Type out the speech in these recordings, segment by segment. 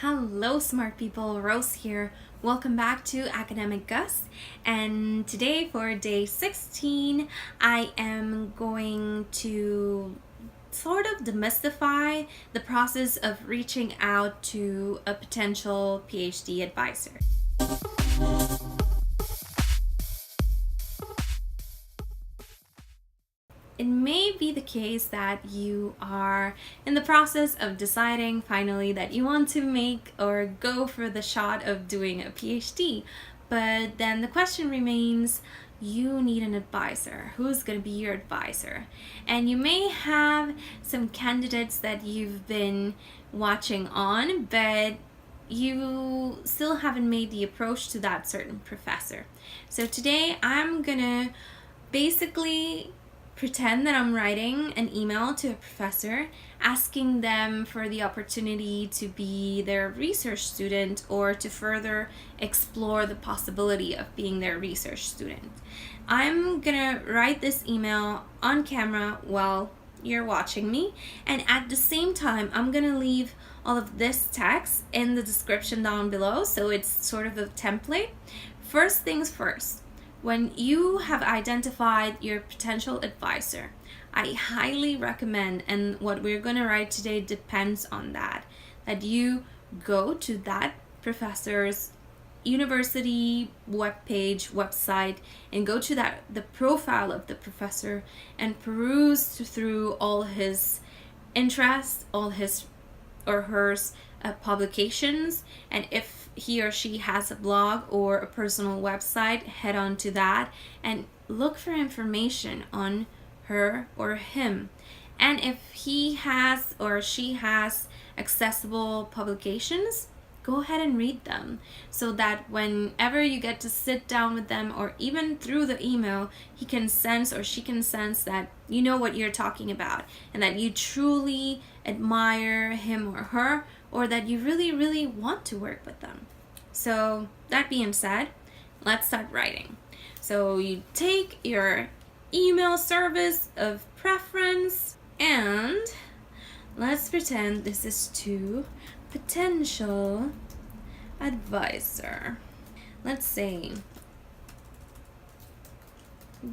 Hello smart people, Rose here. Welcome back to académiqueGust, and today for day 16 I am going to sort of demystify the process of reaching out to a potential PhD advisor. It may be the case that you are in the process of deciding finally that you want to make or go for the shot of doing a PhD, but then the question remains, you need an advisor. Who's going to be your advisor? And you may have some candidates that you've been watching on, but you still haven't made the approach to that certain professor. So today I'm gonna basically pretend that I'm writing an email to a professor asking them for the opportunity to be their research student or to further explore the possibility of being their research student. I'm gonna write this email on camera while you're watching me, and at the same time I'm gonna leave all of this text in the description down below, so it's sort of a template. First things first, when you have identified your potential advisor, I highly recommend, and what we're going to write today depends on that you go to that professor's university website and go to the profile of the professor and peruse through all his interests, all his or hers publications, and if he or she has a blog or a personal website, head on to that and look for information on her or him. And if he has or she has accessible publications, go ahead and read them, so that whenever you get to sit down with them, or even through the email, he can sense or she can sense that you know what you're talking about and that you truly admire him or her, or that you really want to work with them. So that being said, let's start writing. So you take your email service of preference and let's pretend this is to potential advisor. Let's say,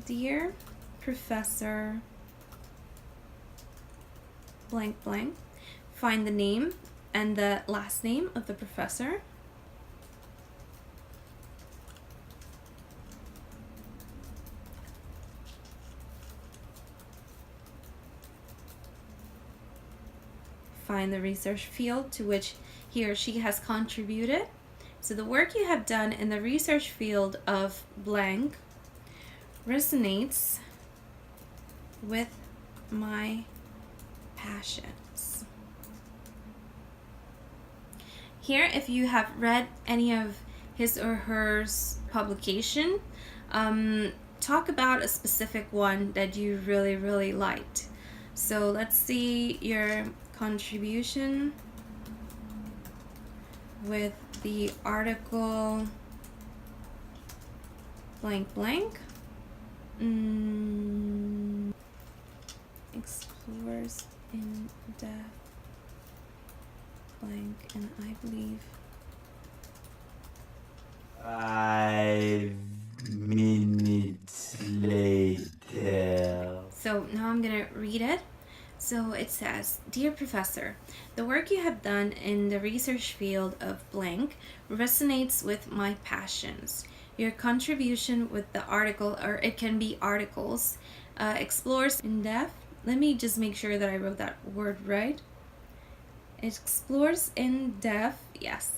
dear Professor blank blank. Find the name and the last name of the professor. Find the research field to which he or she has contributed. So the work you have done in the research field of blank resonates with my passions. Here, if you have read any of his or hers publication, talk about a specific one that you really liked. So let's see your contribution with the article blank blank explores in depth blank, and I believe 5 minutes later. So now I'm gonna read it. So it says, Dear Professor, the work you have done in the research field of blank resonates with my passions. Your contribution with the article, or it can be articles, explores in depth. Let me just make sure that I wrote that word right. It explores in depth, yes,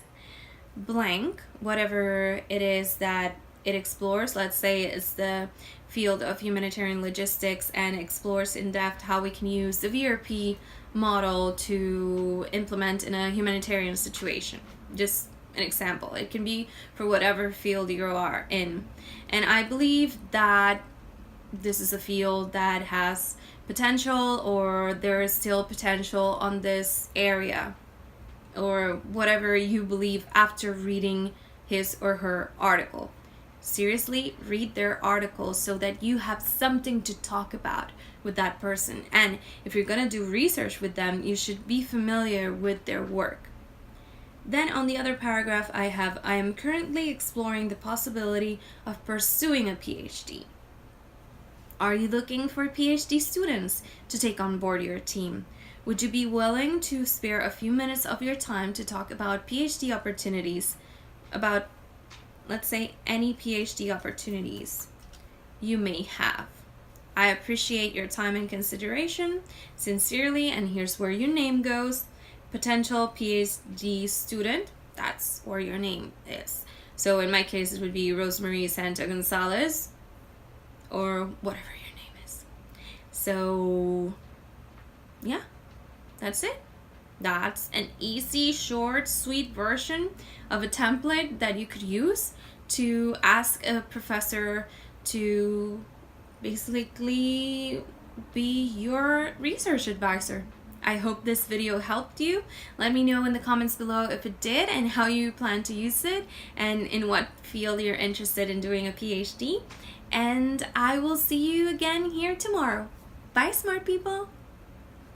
blank, whatever it is that it explores. Let's say it's the field of humanitarian logistics and explores in depth how we can use the VRP model to implement in a humanitarian situation. Just an example. It can be for whatever field you are in. And I believe that this is a field that has potential, or there is still potential on this area, or whatever you believe after reading his or her article. Seriously, read their articles so that you have something to talk about with that person. And if you're gonna do research with them, you should be familiar with their work. Then on the other paragraph I have, I am currently exploring the possibility of pursuing a PhD. Are you looking for PhD students to take on board your team? Would you be willing to spare a few minutes of your time to talk about PhD opportunities, about, let's say, any PhD opportunities you may have? I appreciate your time and consideration. Sincerely, and here's where your name goes, Potential PhD Student. That's where your name is. So in my case, it would be Rosemary Santa Gonzalez, or whatever your name is. So yeah, that's it. That's an easy, short, sweet version of a template that you could use to ask a professor to basically be your research advisor. I hope this video helped you. Let me know in the comments below if it did and how you plan to use it and in what field you're interested in doing a PhD. And I will see you again here tomorrow. Bye, smart people.